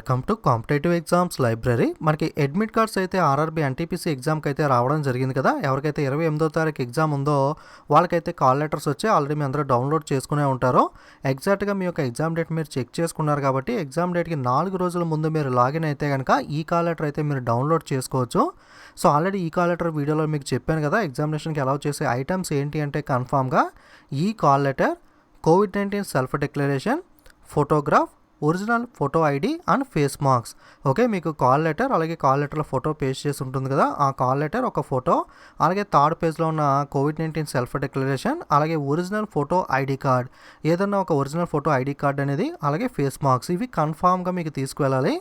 Welcome to competitive exams library. మనకి admit cards అయితే RRB NTPC ఎగ్జామ్కి అయితే రావడం జరిగింది కదా. ఎవరికైతే 28వ తారీఖు ఎగ్జామ్ ఉందో వాళ్ళకైతే కాల్ లెటర్స్ వచ్చి ఆల్రెడీ మీ అందరూ డౌన్లోడ్ చేసుకునే ఉంటారో. ఎగ్జాక్ట్గా మీ యొక్క ఎగ్జామ్ డేట్ మీరు చెక్ చేసుకున్నారు కాబట్టి ఎగ్జామ్ డేట్కి 4 రోజుల ముందు మీరు లాగిన్ అయితే కనుక ఈ కాల్ లెటర్ అయితే మీరు డౌన్లోడ్ చేసుకోవచ్చు. సో ఆల్రెడీ ఈ కాల్ లెటర్ వీడియోలో మీకు చెప్పాను కదా, ఎగ్జామినేషన్కి అలౌ చేసే ఐటమ్స్ ఏంటి అంటే కన్ఫామ్గా ఈ call letter, COVID-19 self declaration, photograph, original photo ID and face marks. Okay, మీకు కాల్ లెటర్, అలాగే కాల్ లెటర్లో ఫోటో పేస్ట్ చేసి ఉంటుంది కదా, ఆ కాల్ లెటర్ ఒక ఫోటో, అలాగే థర్డ్ పేజ్లో ఉన్న కోవిడ్-19 సెల్ఫ్ డిక్లరేషన్, అలాగే ఒరిజినల్ ఫోటో ఐడి కార్డ్, ఏదన్నా ఒక ఒరిజినల్ ఫోటో ఐడి కార్డ్ అనేది, అలాగే ఫేస్ మార్క్స్, ఇవి కన్ఫామ్గా మీకు తీసుకువెళ్ళాలి.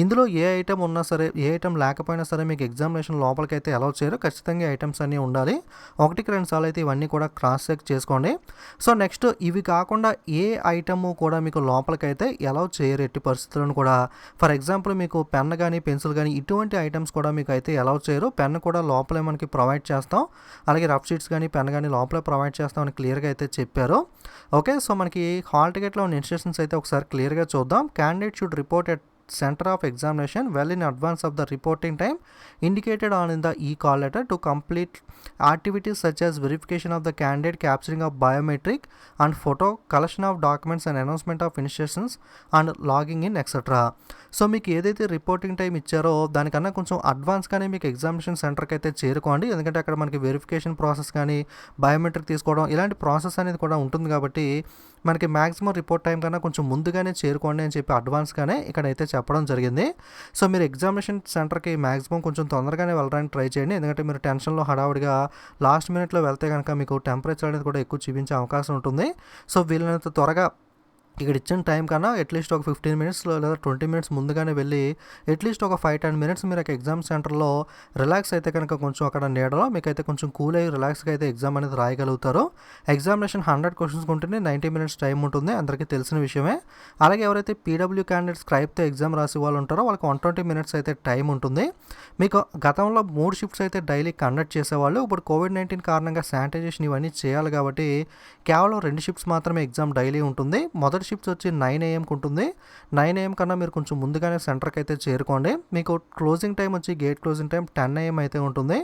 ఇందులో ఏ ఐటమ్ ఉన్నా సరే, ఏ ఐటమ్ లేకపోయినా సరే మీకు ఎగ్జామినేషన్ లోపలికి అయితే అలౌ చేయరు. ఖచ్చితంగా ఐటమ్స్ అన్నీ ఉండాలి. 1-2 సార్లు అయితే ఇవన్నీ కూడా క్రాస్ చెక్ చేసుకోండి. సో నెక్స్ట్, ఇవి కాకుండా ఏ ఐటమ్ కూడా మీకు లోపలికైతే అలౌ చేయరు ఎట్టి పరిస్థితులను కూడా. ఫర్ ఎగ్జాంపుల్ మీకు పెన్ కానీ పెన్సిల్ కానీ ఇటువంటి ఐటమ్స్ కూడా మీకు అయితే అలౌ చేయరు. పెన్ కూడా లోపలే మనకి ప్రొవైడ్ చేస్తాం, అలాగే రఫ్ షీట్స్ కానీ పెన్ కానీ లోపలే ప్రొవైడ్ చేస్తామని క్లియర్గా అయితే చెప్పారు. ఓకే, సో మనకి హాల్ టికెట్లో ఉన్న ఇన్స్ట్రక్షన్స్ అయితే ఒకసారి క్లియర్గా చూద్దాం. Candidate should report at center of examination well in advance of the reporting time indicated on in the e-call letter to complete activities such as verification of the candidate, capturing of biometric and photo, collection of documents and announcement of instructions and logging in etc. So మీకు ఏదైతే reporting time ఇచ్చారో దానికన్నా కొంచెం అడ్వాన్స్గానే మీకు examination సెంటర్కి అయితే చేరుకోండి. ఎందుకంటే అక్కడ మనకి వెరిఫికేషన్ ప్రాసెస్ కానీ బయోమెట్రిక్ తీసుకోవడం ఇలాంటి ప్రాసెస్ అనేది కూడా ఉంటుంది కాబట్టి మనకి మ్యాక్సిమం రిపోర్ట్ టైం కన్నా కొంచెం ముందుగానే చేరుకోండి అని చెప్పి అడ్వాన్స్గానే ఇక్కడైతే చెప్పడం జరిగింది. సో మీరు ఎగ్జామినేషన్ సెంటర్కి మ్యాక్సిమం కొంచెం తొందరగానే వెళ్ళడానికి ట్రై చేయండి. ఎందుకంటే మీరు టెన్షన్లో హడావుడిగా లాస్ట్ మినిట్లో వెళ్తే కనుక మీకు టెంపరేచర్ అనేది కూడా ఎక్కువ చూపించే అవకాశం ఉంటుంది. సో వీళ్ళనంత త్వరగా ఇక్కడ ఇచ్చిన టైం కన్నా అట్లీస్ట్ ఒక 15 మినిట్స్ లేదా 20 మినిట్స్ ముందుగానే వెళ్ళి అట్లీస్ట్ ఒక 5-10 మినిట్స్ మీరు ఎగ్జామ్ సెంటర్లో రిలాక్స్ అయితే కనుక కొంచెం అక్కడ నీడలో మీకైతే కొంచెం కూల్ అయ్యి రిలాక్స్గా అయితే ఎగ్జామ్ అనేది రాయగలుగుతారు. ఎగ్జామినేషన్ 100 క్వశ్చన్స్ ఉంటుంది, 90 మినిట్స్ టైం ఉంటుంది, అందరికీ తెలిసిన విషయమే. అలాగే ఎవరైతే పీడబ్ల్యూ క్యాండిడేట్ స్క్రైబ్తో ఎగ్జామ్ రాసే వాళ్ళు ఉంటారో వాళ్ళకి 120 మినిట్స్ అయితే టైం ఉంటుంది. మీకు గతంలో 3 షిఫ్ట్స్ అయితే డైలీ కండక్ట్ చేసేవాళ్ళు. ఇప్పుడు కోవిడ్-19 కారణంగా శానిటైజేషన్ ఇవన్నీ చేయాలి కాబట్టి కేవలం 2 షిఫ్ట్స్ మాత్రమే ఎగ్జామ్ డైలీ ఉంటుంది. మొదటి షిఫ్ట్స్ వచ్చి 9 AM ఉంటుంది. 9 AM కన్నా మీరు కొంచెం ముందుగానే సెంటర్కి అయితే చేరుకోండి. మీకు క్లోజింగ్ టైం వచ్చి గేట్ క్లోజింగ్ టైం 10 AM అయితే ఉంటుంది.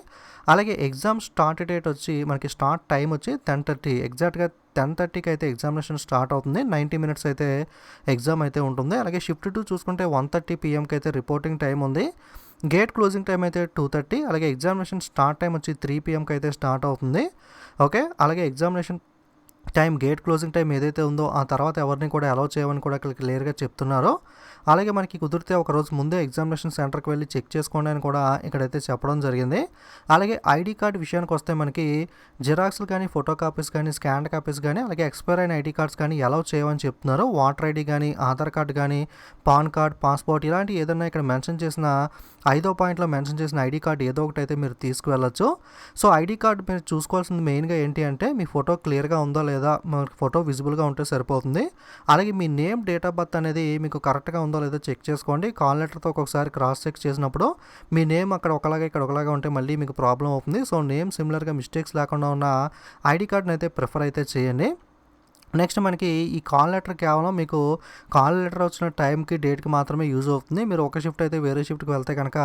అలాగే ఎగ్జామ్ స్టార్ట్ డేట్ వచ్చి మనకి స్టార్ట్ టైం వచ్చి 10:30, ఎగ్జాక్ట్గా 10:30కి అయితే ఎగ్జామినేషన్ స్టార్ట్ అవుతుంది. 90 మినిట్స్ అయితే ఎగ్జామ్ అయితే ఉంటుంది. అలాగే షిఫ్ట్ 2 చూసుకుంటే 1:30 PMకి అయితే రిపోర్టింగ్ టైం ఉంది. గేట్ క్లోజింగ్ టైం అయితే 2:30, అలాగే ఎగ్జామినేషన్ స్టార్ట్ టైం వచ్చి 3 PMకి అయితే స్టార్ట్ అవుతుంది. ఓకే, అలాగే examination time, gate closing time ఏదైతే ఉందో ఆ తర్వాత ఎవరిని కూడా అలౌ చేయమని కూడా ఇక్కడ క్లియర్గా చెప్తున్నారో. అలాగే మనకి కుదిరితే ఒకరోజు ముందే ఎగ్జామినేషన్ సెంటర్కి వెళ్ళి చెక్ చేసుకోండి అని కూడా ఇక్కడైతే చెప్పడం జరిగింది. అలాగే ఐడి కార్డ్ విషయానికి వస్తే మనకి జిరాక్స్లు కానీ, ఫోటో కాపీస్ కానీ, స్కాన్ కాపీస్ కానీ, అలాగే ఎక్స్పైర్ అయిన ఐడి కార్డ్స్ కానీ అలౌ చేయమని చెప్తున్నారు. వాటర్ ఐడి కానీ, ఆధార్ కార్డు కానీ, పాన్ కార్డ్, పాస్పోర్ట్ ఇలాంటి ఏదైనా ఇక్కడ మెన్షన్ చేసిన 5వ పాయింట్లో మెన్షన్ చేసిన ఐడి కార్డు ఏదో ఒకటి అయితే మీరు తీసుకువెళ్ళచ్చు. సో ఐడి కార్డు మీరు చూసుకోవాల్సింది మెయిన్గా ఏంటి అంటే మీ ఫోటో క్లియర్గా ఉందో లేదా, మనకి ఫోటో విజిబుల్గా ఉంటే సరిపోతుంది. అలాగే మీ నేమ్, డేట్ ఆఫ్ బర్త్ అనేది మీకు కరెక్ట్గా ఉందో లేదో చెక్ చేసుకోండి. కాల్ లెటర్తో ఒక్కొక్కసారి క్రాస్ చెక్ చేసినప్పుడు మీ నేమ్ అక్కడ ఒకలాగా ఇక్కడ ఒకలాగా ఉంటే మళ్ళీ మీకు ప్రాబ్లం అవుతుంది. సో నేమ్ సిమిలర్గా మిస్టేక్స్ లేకుండా ఉన్న ఐడి కార్డుని అయితే ప్రిఫర్ అయితే చేయండి. నెక్స్ట్ మనకి ఈ కాల్ లెటర్ కేవలం మీకు కాల్ లెటర్ వచ్చిన టైంకి, డేట్కి మాత్రమే యూజ్ అవుతుంది. మీరు ఒక షిఫ్ట్ అయితే వేరే షిఫ్ట్కి వెళ్తే కనుక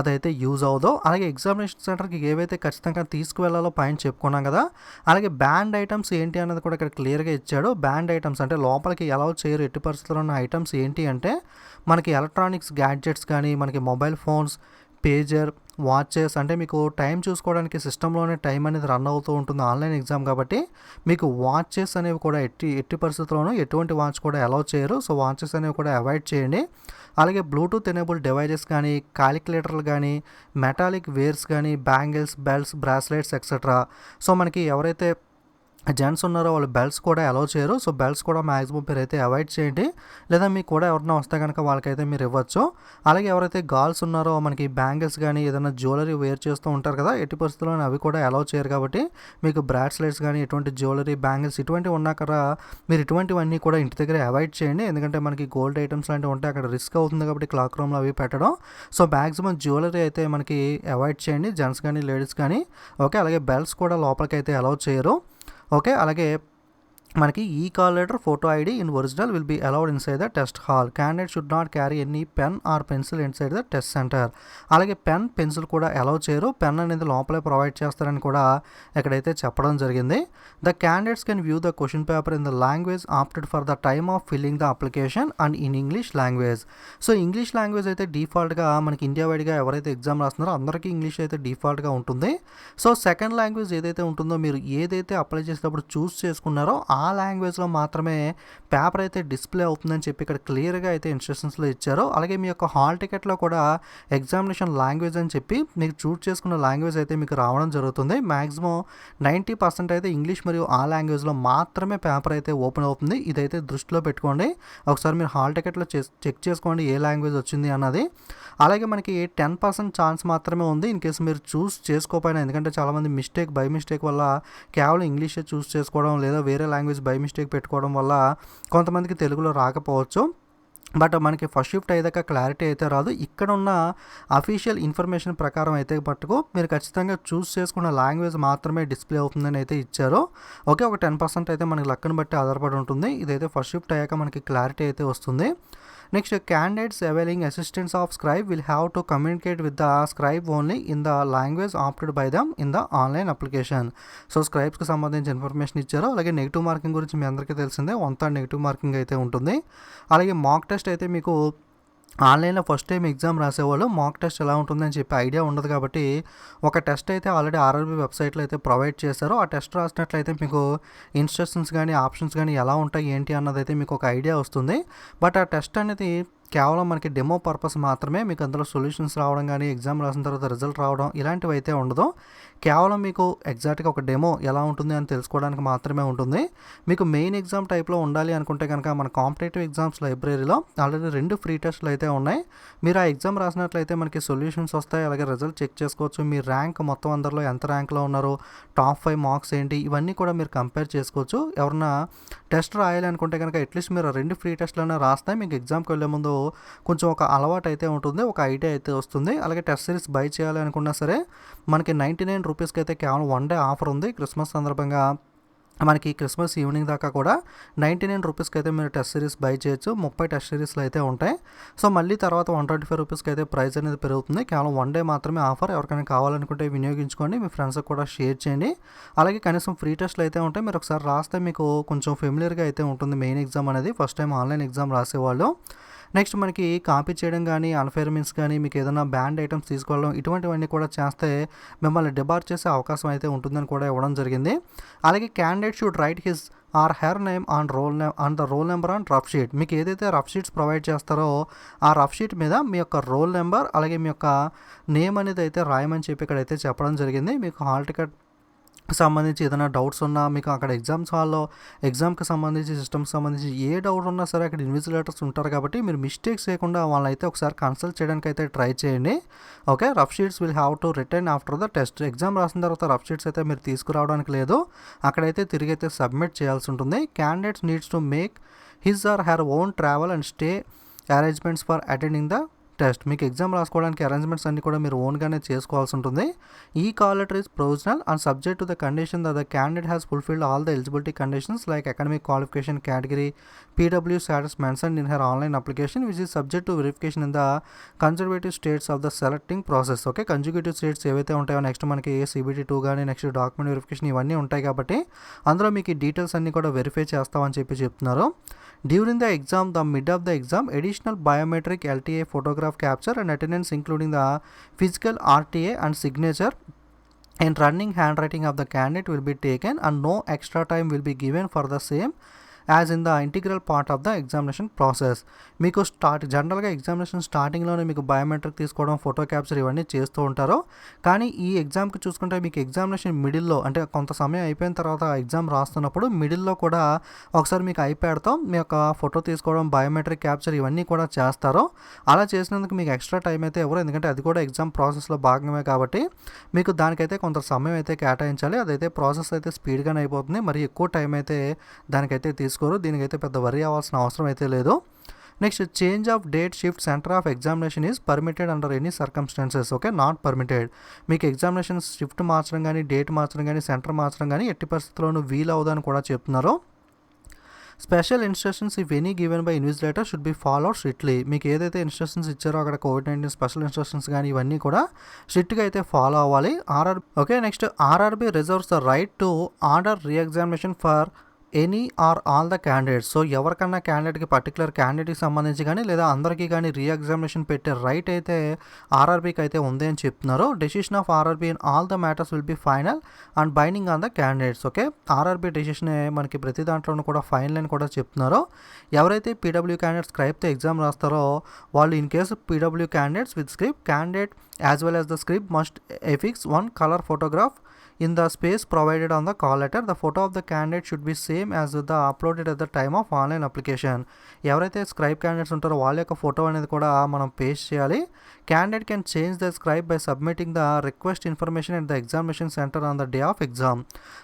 అదైతే యూజ్ అవ్వదు. అలాగే ఎగ్జామినేషన్ సెంటర్కి ఏవైతే ఖచ్చితంగా తీసుకువెళ్ళాలో పైన చెప్పుకున్నాం కదా. అలాగే బ్యాండ్ ఐటమ్స్ ఏంటి అన్నది కూడా ఇక్కడ క్లియర్గా ఇచ్చాడు. బ్యాండ్ ఐటమ్స్ అంటే లోపలికి అలౌ చేయరు ఎట్టి పరిస్థితుల్లో ఉన్న ఐటమ్స్ ఏంటి అంటే మనకి ఎలక్ట్రానిక్స్ గ్యాడ్జెట్స్ కానీ, మనకి మొబైల్ ఫోన్స్, పేజర్, వాచెస్, అంటే మీకు టైం చూసుకోవడానికి సిస్టంలోనే టైం అనేది రన్ అవుతూ ఉంటుంది ఆన్లైన్ ఎగ్జామ్ కాబట్టి మీకు వాచెస్ అనేవి కూడా ఎట్టి పరిస్థితుల్లోనూ ఎటువంటి వాచ్ కూడా అలౌ చేయరు. సో వాచెస్ అనేవి కూడా అవాయిడ్ చేయండి. అలాగే బ్లూటూత్ ఎనేబుల్ డివైజెస్ కానీ, క్యాలిక్యులేటర్లు కానీ, మెటాలిక్ వేర్స్ కానీ, bangles, belts, bracelets etcetera. So మనకి ఎవరైతే జెంట్స్ ఉన్నారో వాళ్ళు బెల్ట్స్ కూడా అలౌ చేయరు. సో బెల్ట్స్ కూడా మ్యాక్సిమం మీరు అయితే అవాయిడ్ చేయండి. లేదా మీకు కూడా ఎవరైనా వస్తే కనుక వాళ్ళకైతే మీరు ఇవ్వచ్చు. అలాగే ఎవరైతే గర్ల్స్ ఉన్నారో మనకి బ్యాంగిల్స్ కానీ ఏదైనా జ్యువెలరీ వేర్ చేస్తూ ఉంటారు కదా, ఎట్టి పరిస్థితుల్లో అవి కూడా అలౌ చేయరు కాబట్టి మీకు బ్రాస్లెట్స్ కానీ, ఎటువంటి జ్యువెలరీ, బ్యాంగిల్స్ ఇటువంటివి ఉన్నా కదా మీరు ఇటువంటివన్నీ కూడా ఇంటి దగ్గర అవాయిడ్ చేయండి. ఎందుకంటే మనకి గోల్డ్ ఐటమ్స్ లాంటివి ఉంటే అక్కడ రిస్క్ అవుతుంది కాబట్టి క్లాక్ రూమ్లో అవి పెట్టడం. సో మ్యాక్సిమం జ్యువెలరీ అయితే మనకి అవాయిడ్ చేయండి, జెంట్స్ కానీ లేడీస్ కానీ. ఓకే, అలాగే బెల్ట్స్ కూడా లోపలికి అయితే అలౌ చేయరు. ఓకే, అలాగే మనకి ఈ call letter photo ID in original will be allowed inside the test hall. Candidate should not carry any pen or pencil inside the test centre. అలాగే పెన్ పెన్సిల్ కూడా అలౌ చేయరు, పెన్ అనేది లోపలే provide చేస్తారని కూడా ఎక్కడైతే చెప్పడం జరిగింది. The candidates can view the question paper in the language opted for the time of filling the application and in English language. So English language అయితే డిఫాల్ట్గా మనకి ఇండియా వైడ్గా ఎవరైతే ఎగ్జామ్ రాస్తున్నారో అందరికీ ఇంగ్లీష్ అయితే డిఫాల్ట్గా ఉంటుంది. సో సెకండ్ లాంగ్వేజ్ ఏదైతే ఉంటుందో మీరు ఏదైతే అప్లై చేసేటప్పుడు చూస్ చేసుకున్నారో ఆ లాంగ్వేజ్లో మాత్రమే పేపర్ అయితే డిస్ప్లే అవుతుందని చెప్పి ఇక్కడ క్లియర్గా అయితే ఇన్స్ట్రక్షన్స్లో ఇచ్చారు. అలాగే మీ యొక్క హాల్ టికెట్లో కూడా ఎగ్జామినేషన్ లాంగ్వేజ్ అని చెప్పి మీకు చూస్ చేసుకున్న లాంగ్వేజ్ అయితే మీకు రావడం జరుగుతుంది. మ్యాక్సిమం 90% అయితే ఇంగ్లీష్ మరియు ఆ లాంగ్వేజ్లో మాత్రమే పేపర్ అయితే ఓపెన్ అవుతుంది. ఇదైతే దృష్టిలో పెట్టుకోండి. ఒకసారి మీరు హాల్ టికెట్లో చెక్ చేసుకోండి ఏ లాంగ్వేజ్ వచ్చింది అన్నది. అలాగే మనకి 10% ఛాన్స్ మాత్రమే ఉంది ఇన్ కేసు మీరు చూస్ చేసుకోకపోయినా, ఎందుకంటే చాలామంది బై మిస్టేక్ వల్ల కేవలం ఇంగ్లీషే చూస్ చేసుకోవడం లేదా వేరే లాంగ్వేజ్ బై మిస్టేక్ పెట్టుకోవడం వల్ల కొంతమందికి తెలుగులో రాకపోవచ్చు. బట్ మనకి ఫస్ట్ షిఫ్ట్ అయ్యాక క్లారిటీ అయితే రాదు. ఇక్కడ ఉన్న అఫీషియల్ ఇన్ఫర్మేషన్ ప్రకారం అయితే మట్టుకు మీరు ఖచ్చితంగా చూస్ చేసుకున్న లాంగ్వేజ్ మాత్రమే డిస్ప్లే అవుతుందని అయితే ఇచ్చారు. ఓకే, ఒక 10% అయితే మనకి లక్కను బట్టి ఆధారపడి ఉంటుంది. ఇదైతే ఫస్ట్ షిఫ్ట్ అయ్యాక మనకి క్లారిటీ అయితే వస్తుంది. Next, candidates availing assistance of scribe will have to communicate with the scribe only in the language opted by them in the online application. So స్క్రైబ్స్కి సంబంధించి ఇన్ఫర్మేషన్ ఇచ్చారు. అలాగే నెగిటివ్ మార్కింగ్ గురించి మీ అందరికీ తెలిసిందే, 1/3 నెగిటివ్ మార్కింగ్ అయితే ఉంటుంది. అలాగే మాక్ టెస్ట్ అయితే మీకు ఆన్లైన్లో ఫస్ట్ టైం ఎగ్జామ్ రాసేవాళ్ళు మాక్ టెస్ట్ ఎలా ఉంటుందని చెప్పి ఐడియా ఉండదు కాబట్టి ఒక టెస్ట్ అయితే ఆల్రెడీ ఆర్ఆర్బీ వెబ్సైట్లో అయితే ప్రొవైడ్ చేశారు. ఆ టెస్ట్ రాసినట్లయితే మీకు ఇన్స్ట్రక్షన్స్ కానీ ఆప్షన్స్ కానీ ఎలా ఉంటాయి ఏంటి అన్నది అయితే మీకు ఒక ఐడియా వస్తుంది. బట్ ఆ టెస్ట్ అనేది కేవలం మనకి డెమో పర్పస్ మాత్రమే. మీకు అందులో సొల్యూషన్స్ రావడం కానీ ఎగ్జామ్ రాసిన తర్వాత రిజల్ట్ రావడం ఇలాంటివి అయితే ఉండదు. కేవలం మీకు ఎగ్జాక్ట్గా ఒక డెమో ఎలా ఉంటుంది అని తెలుసుకోవడానికి మాత్రమే ఉంటుంది. మీకు మెయిన్ ఎగ్జామ్ టైప్లో ఉండాలి అనుకుంటే కనుక మన కాంపిటేటివ్ ఎగ్జామ్స్ లైబ్రరీలో ఆల్రెడీ 2 ఫ్రీ టెస్ట్లు అయితే ఉన్నాయి. మీరు ఆ ఎగ్జామ్ రాసినట్లయితే మనకి సొల్యూషన్స్ వస్తాయి. అలాగే రిజల్ట్ చెక్ చేసుకోవచ్చు. మీ ర్యాంక్ మొత్తం అందరిలో ఎంత ర్యాంక్లో ఉన్నారు, టాప్ 5 మార్క్స్ ఏంటి, ఇవన్నీ కూడా మీరు కంపేర్ చేసుకోవచ్చు. ఎవరన్నా టెస్ట్ రాయాలి అనుకుంటే కనుక అట్లీస్ట్ మీరు 2 ఫ్రీ టెస్ట్లైనా రాస్తే మీకు ఎగ్జామ్కి వెళ్ళే ముందు కొంచెం ఒక అలవాటు అయితే ఉంటుంది, ఒక ఐడియా అయితే వస్తుంది. అలాగే టెస్ట్ సిరీస్ బై చేయాలి అనుకున్నా సరే మనకి 99 రూపీస్కి అయితే కేవలం 1 డే ఆఫర్ ఉంది. క్రిస్మస్ సందర్భంగా మనకి క్రిస్మస్ ఈవినింగ్ దాకా కూడా 99 రూపీస్కి అయితే మీరు టెస్ట్ సిరీస్ బై చేయొచ్చు. 30 టెస్ట్ సిరీస్లు అయితే ఉంటాయి. సో మళ్ళీ తర్వాత 125 రూపీస్కి అయితే ప్రైస్ అనేది పెరుగుతుంది. కేవలం 1 డే మాత్రమే ఆఫర్. ఎవరికైనా కావాలనుకుంటే వినియోగించుకోండి, మీ ఫ్రెండ్స్కి కూడా షేర్ చేయండి. అలాగే కనీసం ఫ్రీ టెస్ట్లు అయితే ఉంటాయి. మీరు ఒకసారి రాస్తే మీకు కొంచెం ఫెమిలియర్గా అయితే ఉంటుంది మెయిన్ ఎగ్జామ్ అనేది, ఫస్ట్ టైం ఆన్లైన్ ఎగ్జామ్ రాసేవాళ్ళు. నెక్స్ట్ మనకి కాపీ చేయడం కానీ అన్ఫేర్ మీన్స్ కానీ మీకు ఏదైనా బ్యాండ్ ఐటమ్స్ తీసుకోవడం ఇటువంటివన్నీ కూడా చేస్తే మిమ్మల్ని డిబార్ చేసే అవకాశం అయితే ఉంటుందని కూడా ఇవ్వడం జరిగింది. అలాగే candidate should write his or her name on the roll number on rough sheet. మీకు ఏదైతే రఫ్ షీట్స్ ప్రొవైడ్ చేస్తారో ఆ రఫ్ షీట్ మీద మీ యొక్క రోల్ నెంబర్ అలాగే మీ యొక్క నేమ్ అనేది అయితే రాయమని చెప్పి ఇక్కడైతే చెప్పడం జరిగింది. మీకు హాల్ టికెట్ సంబంధించి ఏదైనా డౌట్స్ ఉన్నా మీకు అక్కడ ఎగ్జామ్స్ హాల్లో ఎగ్జామ్కి సంబంధించి సిస్టమ్కి సంబంధించి ఏ డౌట్ ఉన్నా సరే అక్కడ ఇన్విజిలేటర్స్ ఉంటారు కాబట్టి మీరు మిస్టేక్స్ చేయకుండా వాళ్ళైతే ఒకసారి కన్సల్ట్ చేయడానికి అయితే ట్రై చేయండి. Okay, rough sheets will have to return after the test. Exam రాసిన తర్వాత రఫ్ షీట్స్ అయితే మీరు తీసుకురావడానికి లేదు, అక్కడైతే తిరిగి అయితే సబ్మిట్ చేయాల్సి ఉంటుంది. Candidates needs to make his or her own travel and stay arrangements for attending the test. మీకు ఎగ్జామ్ రాసుకోవడానికి అరేంజ్మెంట్స్ అన్ని కూడా మీరు ఓన్గానే చేసుకోవాల్సి ఉంటుంది. ఈ call letter is provisional and subject to the condition that the candidate has fulfilled all the eligibility conditions like academic qualification category PW status mentioned in her online application which is subject to verification in the conservative states of the selecting process. Okay, conservative states ఏవైతే ఉంటాయో next మనకి CBT2 కానీ next document verification ఇవన్నీ ఉంటాయి కాబట్టి అందులో మీకు ఈ డీటెయిల్స్ అన్నీ కూడా వెరిఫై చేస్తామని చెప్పి చెప్తున్నారు. During the exam the mid of the exam additional biometric LTA photograph capture and attendance including the physical RTA and signature and running handwriting of the candidate will be taken and no extra time will be given for the same as in the integral part of the examination process. మీకు జనరల్గా examination స్టార్టింగ్లోనే మీకు biometric తీసుకోవడం photo capture ఇవన్నీ చేస్తూ ఉంటారు. కానీ ఈ ఎగ్జామ్కి చూసుకుంటే మీకు ఎగ్జామినేషన్ మిడిల్లో అంటే కొంత సమయం అయిపోయిన తర్వాత ఎగ్జామ్ రాస్తున్నప్పుడు మిడిల్లో కూడా ఒకసారి మీకు ఐప్యాడ్తో మీ యొక్క ఫోటో తీసుకోవడం బయోమెట్రిక్ క్యాప్చర్ ఇవన్నీ కూడా చేస్తారు. అలా చేసినందుకు మీకు ఎక్స్ట్రా టైం అయితే ఎవరు, ఎందుకంటే అది కూడా ఎగ్జామ్ ప్రాసెస్లో భాగమే కాబట్టి మీకు దానికైతే కొంత సమయం అయితే కేటాయించాలి. అదైతే ప్రాసెస్ అయితే స్పీడ్గానే అయిపోతుంది, మరి ఎక్కువ టైం అయితే దానికైతే దీనికైతే పెద్ద వరీ అవ్వాల్సిన అవసరం అయితే లేదు. Next, change of date shift centre of examination is permitted under any circumstances. Okay, not permitted. మీకు ఎగ్జామినేషన్ షిఫ్ట్ మార్చడం కానీ డేట్ మార్చడం కానీ సెంటర్ మార్చడం కానీ ఎట్టి పరిస్థితుల్లోనూ వీలు అవ్వదని కూడా చెప్తున్నారు. Special instructions if any given by invigilator should be followed strictly. మీకు ఏదైతే ఇన్స్ట్రక్షన్స్ ఇచ్చారో అక్కడ కోవిడ్-19 స్పెషల్ ఇన్స్ట్రక్షన్స్ కానీ ఇవన్నీ కూడా స్ట్రిక్ట్గా అయితే ఫాలో అవ్వాలి. Okay, next RRB reserves the right to order re-examination for any or all the candidates. So ఎవరికన్నా క్యాండిడేట్కి పర్టికులర్ క్యాండిడేట్కి సంబంధించి కానీ లేదా అందరికీ కానీ రీఎగ్జామినేషన్ పెట్టే రైట్ అయితే ఆర్ఆర్బీకి అయితే ఉంది అని చెప్తున్నారు. Decision of RRB in all the matters will be final and binding on the candidates. Okay, RRB డెసిషనే మనకి ప్రతి దాంట్లోనూ కూడా ఫైనల్ అని కూడా చెప్తున్నారు. ఎవరైతే పీడబ్ల్యూ క్యాండిడేట్ స్క్రైబ్తో ఎగ్జామ్ రాస్తారో వాళ్ళు in case PW candidates with script candidate as well as the script must affix one colour photograph in the space provided on the call letter. The photo of the candidate should be same as the uploaded at the time of online application. ఎవరైతే scribe candidates ఉంటారో వాళ్ళ యొక్క photo అనేది కూడా మనం paste చేయాలి. Candidate can change the scribe by submitting the request information at the examination centre on the day of exam.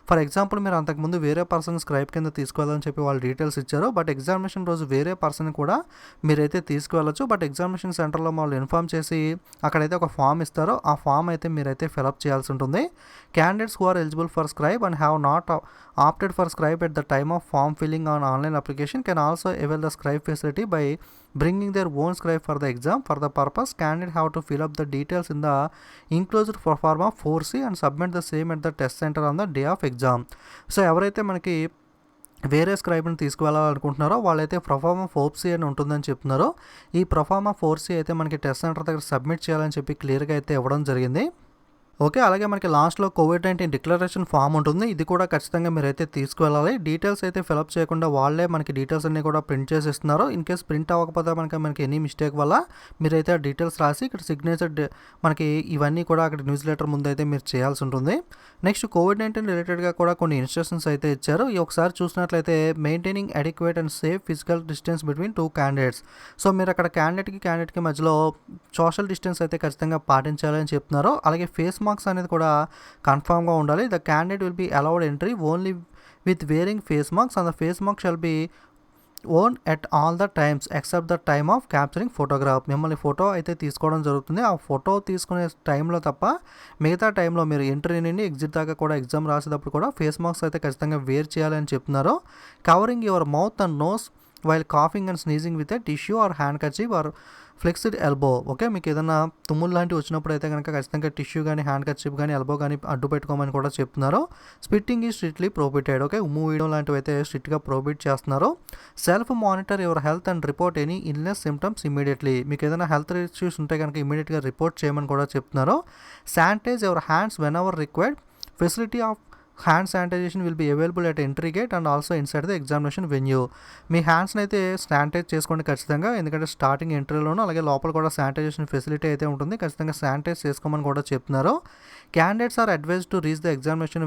For example మీరు అంతకుముందు వేరే పర్సన్ స్క్రైబ్ కింద తీసుకువెళ్ళని చెప్పి వాళ్ళు డీటెయిల్స్ ఇచ్చారు. బట్ ఎగ్జామినేషన్ రోజు వేరే పర్సన్ కూడా మీరైతే తీసుకువెళ్ళచ్చు. బట్ ఎగ్జామినేషన్ సెంటర్లో వాళ్ళు ఇన్ఫామ్ చేసి అక్కడైతే ఒక ఫామ్ ఇస్తారో ఆ ఫామ్ అయితే మీరైతే ఫిలప్ చేయాల్సి ఉంటుంది. Candidates who are eligible for scribe and have not opted for scribe at the time of form filling on online application can also avail the scribe facility by bringing their own scribe for the exam. For the purpose, candidate have to fill up the details in the enclosed proforma 4C and submit the same at the test center on the day of exam. So ఎవరైతే మనకి వేరే స్క్రైబ్ని తీసుకువెళ్ళాలనుకుంటున్నారో వాళ్ళైతే proforma 4C అని ఉంటుందని చెప్తున్నారో ఈ proforma 4C అయితే మనకి టెస్ట్ సెంటర్ దగ్గర సబ్మిట్ చేయాలని చెప్పి క్లియర్గా అయితే ఇవ్వడం జరిగింది. ఓకే, అలాగే మనకి లాస్ట్లో కోవిడ్-19 డిక్లరేషన్ ఫామ్ ఉంటుంది. ఇది కూడా ఖచ్చితంగా మీరైతే తీసుకువెళ్ళాలి. డీటెయిల్స్ అయితే ఫిలప్ చేయకుండా వాళ్ళే మనకి డీటెయిల్స్ అన్నీ కూడా ప్రింట్ చేసి ఇస్తున్నారు. ఇన్ కేస్ ప్రింట్ అవ్వకపోతే మనకి ఎనీ మిస్టేక్ వల్ల మీరైతే ఆ డీటెయిల్స్ రాసి ఇక్కడ సిగ్నేచర్ మనకి ఇవన్నీ కూడా అక్కడ న్యూస్ లెటర్ ముందు అయితే మీరు చేయాల్సి ఉంటుంది. నెక్స్ట్ కోవిడ్-19 రిలేటెడ్గా కూడా కొన్ని ఇన్స్ట్రక్షన్స్ అయితే ఇచ్చారు. ఈ ఒకసారి చూసినట్లయితే maintaining adequate and safe physical distance between two candidates. So మీరు అక్కడ క్యాండిడేట్కి మధ్యలో సోషల్ డిస్టెన్స్ అయితే ఖచ్చితంగా పాటించాలని చెప్తున్నారు. అలాగే ఫేస్ మార్క్స్ అనేది కూడా కన్ఫామ్గా ఉండాలి. The candidate will be allowed entry only with wearing face marks and the face mark shall be own at all the times except the time of capturing photograph. మిమ్మల్ని ఫోటో అయితే తీసుకోవడం జరుగుతుంది. ఆ photo తీసుకునే టైంలో తప్ప మిగతా టైంలో మీరు ఎంట్రీ నుండి ఎగ్జిట్ దాకా కూడా ఎగ్జామ్ రాసేటప్పుడు కూడా ఫేస్ మార్క్స్ అయితే ఖచ్చితంగా వేర్ చేయాలని చెప్తున్నారు. Covering your mouth and nose while coughing and sneezing with a tissue or handkerchief or flexed elbow. Okay, మీకు ఏదైనా తుమ్ములు లాంటివి వచ్చినప్పుడు అయితే కనుక ఖచ్చితంగా టిష్యూ కానీ హ్యాండ్ కర్చీఫ్ కానీ ఎల్బో కానీ అడ్డు పెట్టుకోమని కూడా చెప్తున్నారు. స్పిట్టింగ్ ఈ స్ట్రిక్ట్లీ ప్రోహిబిటెడ్. ఓకే, ఉమ్ము వేయడం లాంటివి అయితే స్ట్రిక్ట్గా ప్రోహిబిట్ చేస్తున్నారు. Self monitor your health and report any illness symptoms immediately. మీకు ఏదైనా హెల్త్ ఇష్యూస్ ఉంటే కనుక ఇమీడియట్గా రిపోర్ట్ చేయమని కూడా చెప్తున్నారు. Sanitise your hands whenever required. Facility of hand sanitisation will be available at entry gate and also inside the examination venue. మీ హ్యాండ్స్ని అయితే శానిటైజ్ చేసుకోండి ఖచ్చితంగా, ఎందుకంటే స్టార్టింగ్ ఎంట్రీలోనూ అలాగే లోపల కూడా శానిటైజేషన్ ఫెసిలిటీ అయితే ఉంటుంది. ఖచ్చితంగా శానిటైజ్ చేసుకోమని కూడా చెప్తున్నారు. Candidates are advised to reach the examination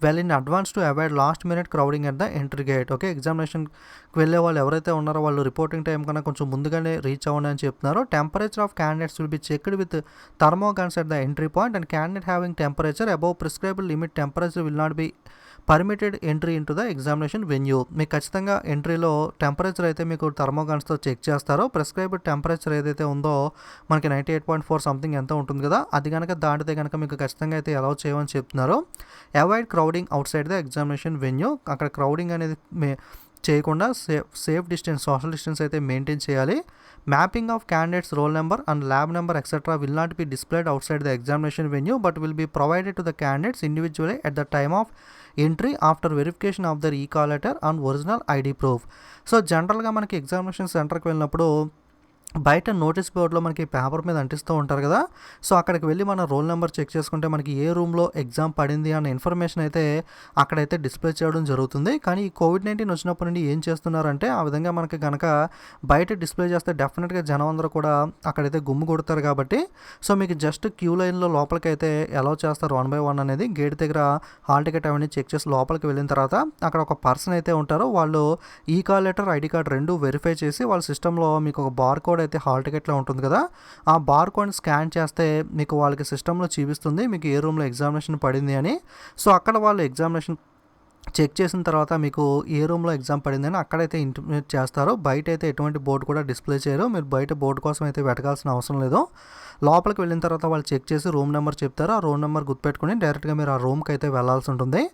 well in advance to avoid last minute crowding at the entry gate. Okay, ఎగ్జామినేషన్కి వెళ్ళే వాళ్ళు ఎవరైతే ఉన్నారో వాళ్ళు రిపోర్టింగ్ టైం కన్నా కొంచెం ముందుగానే రీచ్ అవ్వండి అని చెప్తున్నారు. Temperature of candidates will be checked with thermoguns at the entry point and candidate having temperature above prescribable limit temperature will not be permitted entry into the examination venue. మీకు ఖచ్చితంగా ఎంట్రీలో temperature అయితే మీకు థర్మోగన్స్తో check చేస్తారో prescribed temperature ఏదైతే ఉందో మనకి 98.4 సంథింగ్ ఎంత ఉంటుంది కదా, అది కనుక దాటితే కనుక మీకు ఖచ్చితంగా అయితే అలౌ చేయమని చెప్తున్నారు. Avoid crowding outside the examination venue. అక్కడ క్రౌడింగ్ అనేది చేయకుండా సేఫ్ డిస్టెన్స్ సోషల్ డిస్టెన్స్ అయితే మెయింటైన్ చేయాలి. Mapping of candidates roll number and lab number etcetera will not be displayed outside the examination venue but will be provided to the candidates individually at the time of entry after verification of their e call letter and original ID proof. So జనరల్గా మనకి examination సెంటర్కి వెళ్ళినప్పుడు బయట notice బోర్డులో మనకి paper మీద అంటిస్తూ ఉంటారు కదా, సో అక్కడికి వెళ్ళి మన రోల్ నెంబర్ చెక్ చేసుకుంటే మనకి ఏ రూమ్లో ఎగ్జామ్ పడింది అన్న ఇన్ఫర్మేషన్ అయితే అక్కడైతే డిస్ప్లే చేయడం జరుగుతుంది. కానీ ఈ కోవిడ్-19 వచ్చినప్పటి నుండి ఏం చేస్తున్నారంటే ఆ విధంగా మనకి కనుక బయట డిస్ప్లే చేస్తే డెఫినెట్గా జనం అందరూ కూడా అక్కడైతే గుమ్ము కొడతారు కాబట్టి సో మీకు జస్ట్ క్యూ లైన్లో లోపలికి అయితే అలౌ చేస్తారు 1 by 1 అనేది. గేట్ దగ్గర హాల్ టికెట్ అవన్నీ చెక్ చేసి లోపలికి వెళ్ళిన తర్వాత అక్కడ ఒక పర్సన్ అయితే ఉంటారో వాళ్ళు ఈ కాల్ లెటర్ ఐడి కార్డ్ రెండు వెరిఫై చేసి వాళ్ళ సిస్టంలో మీకు ఒక బార్ కోడ్ అయితే హాల్ టికెట్లో ఉంటుంది కదా, ఆ బార్ కోడ్ని స్కాన్ చేస్తే మీకు వాళ్ళకి సిస్టంలో చూపిస్తుంది మీకు ఏ రూమ్లో ఎగ్జామినేషన్ పడింది అని. సో అక్కడ వాళ్ళు ఎగ్జామినేషన్ చెక్ చేసిన తర్వాత మీకు ఏ రూమ్లో ఎగ్జామ్ పడిందని అక్కడైతే ఇంటిమేట్ చేస్తారో. బయట అయితే ఎటువంటి బోర్డు కూడా డిస్ప్లే చేయరు, మీరు బయట బోర్డు కోసం అయితే వెతకాల్సిన అవసరం లేదు. లోపలికి వెళ్ళిన తర్వాత వాళ్ళు చెక్ చేసి రూమ్ నెంబర్ చెప్తారు, ఆ రూమ్ నెంబర్ గుర్తుపెట్టుకుని డైరెక్ట్గా మీరు ఆ రూమ్కి అయితే వెళ్ళాల్సి ఉంటుంది.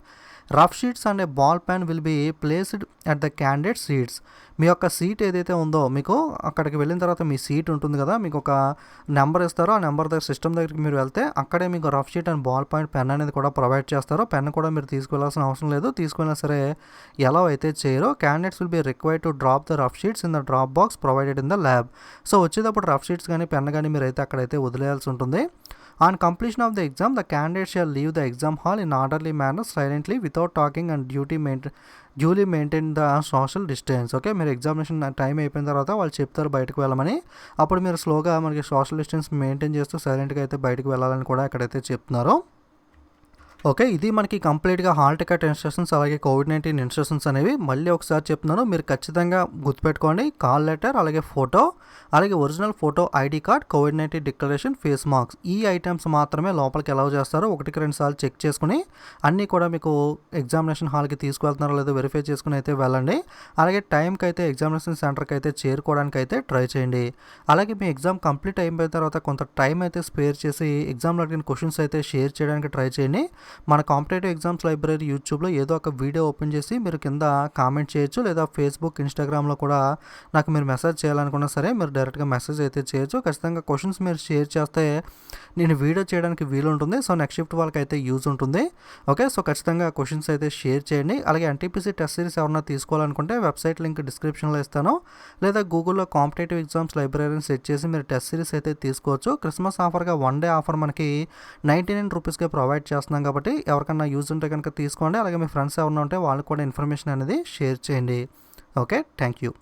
Rough sheets and a ball pen will be placed at the candidate seats. మీ యొక్క సీట్ ఏదైతే ఉందో మీకు అక్కడికి వెళ్ళిన తర్వాత మీ సీట్ ఉంటుంది కదా, మీకు ఒక నెంబర్ ఇస్తారో ఆ నెంబర్ దగ్గర సిస్టమ్ దగ్గరికి మీరు వెళ్తే అక్కడే మీకు rough sheet and ball point pen అనేది కూడా ప్రొవైడ్ చేస్తారు. పెన్ కూడా మీరు తీసుకెళ్లాల్సిన అవసరం లేదు, తీసుకున్నా సరే ఎలా అయితే చేయరో. Candidates will be required to drop the rough sheets in the drop box provided in the lab. So వచ్చేటప్పుడు రఫ్ షీట్స్ కానీ పెన్ కానీ మీరు అయితే అక్కడైతే వదిలేయాల్సి ఉంటుంది. On completion of the exam the candidate shall leave the exam hall in orderly manner silently without talking and duly maintain the social distance. Okay, మీరు examination time అయిపోయిన తర్వాత వాళ్ళు చెప్తారు బయటకు వెళ్ళమని, అప్పుడు మీరు స్లోగా మనకి సోషల్ డిస్టెన్స్ మెయింటైన్ చేస్తూ సైలెంట్గా అయితే బయటకు వెళ్ళాలని కూడా ఎక్కడైతే చెప్తున్నారో. ఓకే, ఇది మనకి కంప్లీట్గా హాల్ టికెట్ ఇన్స్ట్రక్షన్స్ అలాగే కోవిడ్-19 ఇన్స్ట్రక్షన్స్ అనేవి. మళ్ళీ ఒకసారి చెప్తున్నాను, మీరు ఖచ్చితంగా గుర్తుపెట్టుకోండి. కాల్ లెటర్ అలాగే ఫోటో అలాగే original photo, ID card, COVID-19 declaration, face mask, ఈ ఐటమ్స్ మాత్రమే లోపలికి అలౌ చేస్తారు. 1-2 సార్లు చెక్ చేసుకుని అన్నీ కూడా మీకు ఎగ్జామినేషన్ హాల్కి తీసుకువెళ్తున్నారో లేదో వెరిఫై చేసుకుని అయితే వెళ్ళండి. అలాగే టైంకి అయితే ఎగ్జామినేషన్ సెంటర్కి అయితే చేరుకోవడానికి అయితే ట్రై చేయండి. అలాగే మీ ఎగ్జామ్ కంప్లీట్ అయిపోయిన తర్వాత కొంత టైం అయితే స్పేర్ చేసి ఎగ్జామ్లో అడిగిన క్వశ్చన్స్ అయితే షేర్ చేయడానికి ట్రై చేయండి. మన కాంపిటేటివ్ ఎగ్జామ్స్ లైబ్రరీ యూట్యూబ్లో ఏదో ఒక వీడియో ఓపెన్ చేసి మీరు కింద కామెంట్ చేయొచ్చు, లేదా ఫేస్బుక్, ఇన్స్టాగ్రామ్లో కూడా నాకు మీరు మెసేజ్ చేయాలనుకున్నా సరే మీరు డైరెక్ట్గా మెసేజ్ అయితే చేయొచ్చు. ఖచ్చితంగా క్వశ్చన్స్ మీరు షేర్ చేస్తే నేను వీడియో చేయడానికి వీలు ఉంటుంది. సో నెక్స్ట్ షిఫ్ట్ వాళ్ళకి అయితే యూజ్ ఉంటుంది. ఓకే, సో ఖచ్చితంగా క్వశ్చన్స్ అయితే షేర్ చేయండి. అలాగే ఎన్టీపీసీ టెస్ట్ సిరీస్ ఎవరైనా తీసుకోవాలనుకుంటే వెబ్సైట్ లింక్ డిస్క్రిప్షన్లో ఇస్తాను, లేదా గూగుల్లో కాంపిటేటివ్ ఎగ్జామ్స్ లైబ్రరీని సెట్ చేసి మీరు టెస్ట్ సిరీస్ అయితే తీసుకోవచ్చు. క్రిస్మస్ ఆఫర్గా 1 డే ఆఫర్ మనకి 99 రూపీస్కే ప్రొవైడ్ చేస్తున్నాం కాబట్టి ఎవరికన్నా యూజ్ ఉంటే కనుక తీసుకోండి. అలాగే మీ ఫ్రెండ్స్ ఎవరైనా ఉంటే వాళ్ళకి కూడా ఇన్ఫర్మేషన్ అనేది షేర్ చేయండి. Okay, thank you.